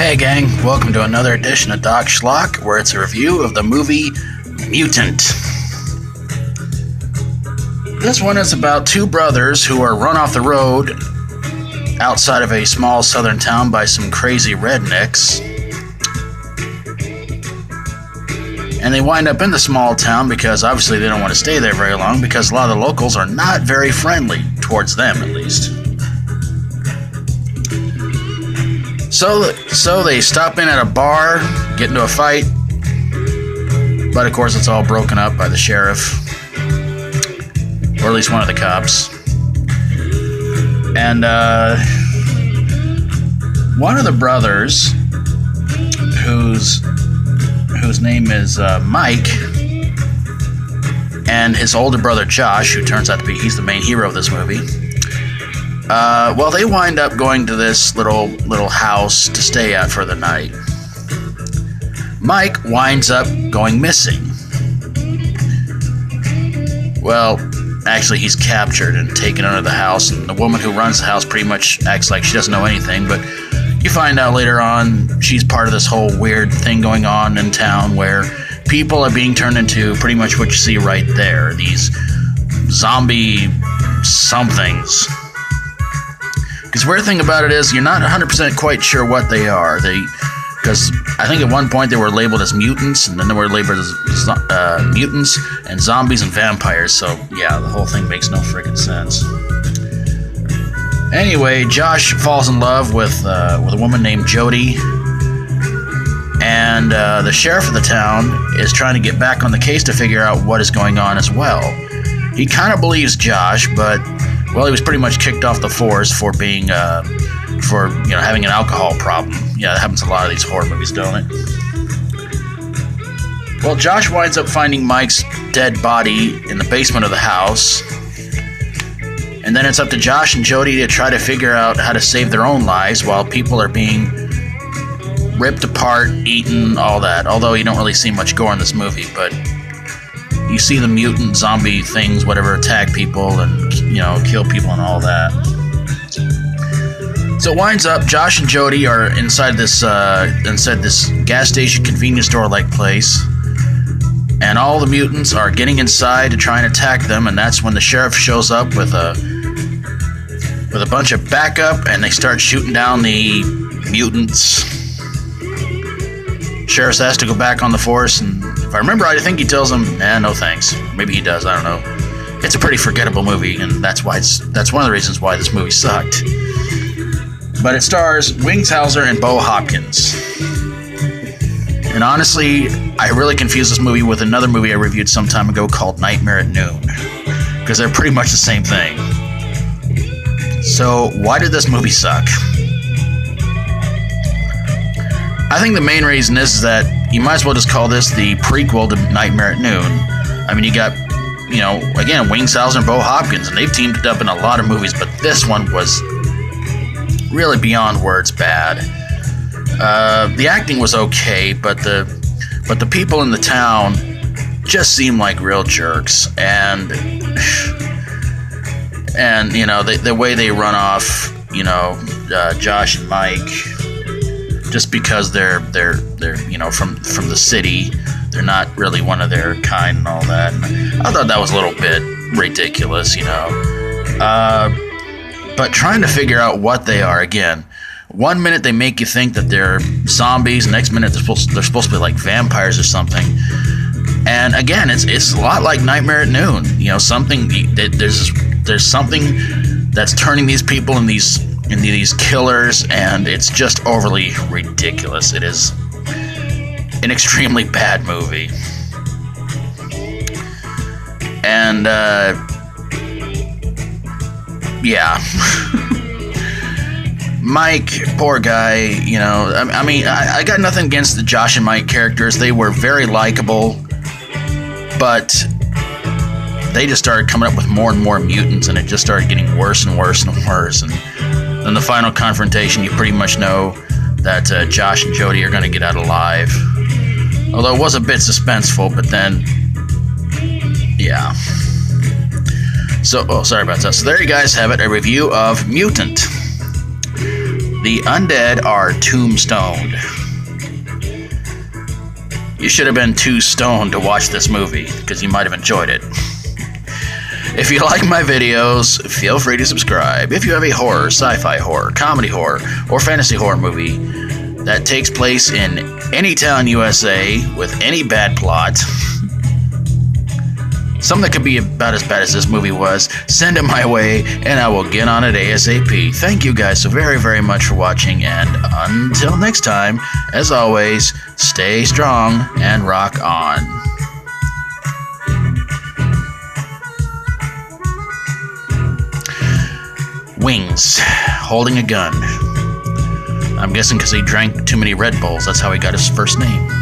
Hey gang, welcome to another edition of Doc Schlock, where it's a review of the movie Mutant. This one is about two brothers who are run off the road outside of a small southern town by some crazy rednecks. And they wind up in the small town because obviously they don't want to stay there very long because a lot of the locals are not very friendly towards them, at least. So they stop in at a bar, get into a fight, but of course it's all broken up by the sheriff, or at least one of the cops. And one of the brothers, whose name is Mike, and his older brother Josh, who turns out to be he's the main hero of this movie. They wind up going to this little house to stay at for the night. Mike winds up going missing. Well, actually, he's captured and taken under the house, and the woman who runs the house pretty much acts like she doesn't know anything, but you find out later on she's part of this whole weird thing going on in town where people are being turned into pretty much what you see right there, these zombie somethings. Because the weird thing about it is you're not 100% quite sure what they are. Because I think at one point they were labeled as mutants, and then they were labeled as mutants and zombies and vampires. So yeah, the whole thing makes no freaking sense. Anyway, Josh falls in love with a woman named Jody, and the sheriff of the town is trying to get back on the case to figure out what is going on as well. He kind of believes Josh, but well, he was pretty much kicked off the force for being, having an alcohol problem. Yeah, that happens in a lot of these horror movies, don't it? Well, Josh winds up finding Mike's dead body in the basement of the house. And then it's up to Josh and Jody to try to figure out how to save their own lives while people are being ripped apart, eaten, all that. Although you don't really see much gore in this movie, but you see the mutant zombie things, whatever, attack people and, kill people and all that. So it winds up, Josh and Jody are inside this gas station convenience store-like place. And all the mutants are getting inside to try and attack them, and that's when the sheriff shows up with a bunch of backup, and they start shooting down the mutants. Sheriff has to go back on the force, and if I remember right, I think he tells them, no thanks. Maybe he does, I don't know. It's a pretty forgettable movie, and that's one of the reasons why this movie sucked. But it stars Wingshauser and Bo Hopkins. And honestly, I really confused this movie with another movie I reviewed some time ago called Nightmare at Noon, because they're pretty much the same thing. So, why did this movie suck? I think the main reason is that you might as well just call this the prequel to Nightmare at Noon. I mean, you got, again, Wingshauser and Bo Hopkins, and they've teamed up in a lot of movies, but this one was really beyond words bad. The acting was okay, but the people in the town just seemed like real jerks, and the way they run off, Josh and Mike, just because they're from the city, they're not really one of their kind and all that. And I thought that was a little bit ridiculous, But trying to figure out what they are again. One minute they make you think that they're zombies, next minute they're supposed to be like vampires or something. And again, it's a lot like Nightmare at Noon. There's something that's turning these people into these killers, and it's just overly ridiculous. It is an extremely bad movie. And yeah. Mike, poor guy, I got nothing against the Josh and Mike characters. They were very likable, but they just started coming up with more and more mutants, and it just started getting worse and worse and worse. And then the final confrontation, you pretty much know that Josh and Jody are going to get out alive. Although it was a bit suspenseful, but then, yeah. So, sorry about that. So there you guys have it, a review of Mutant. The undead are tombstoned. You should have been too stoned to watch this movie, because you might have enjoyed it. If you like my videos, feel free to subscribe. If you have a horror, sci-fi horror, comedy horror, or fantasy horror movie that takes place in any town USA with any bad plot, something that could be about as bad as this movie was, send it my way and I will get on it ASAP. Thank you guys so very, very much for watching, and until next time, as always, stay strong and rock on. Wings, holding a gun. I'm guessing because he drank too many Red Bulls, that's how he got his first name.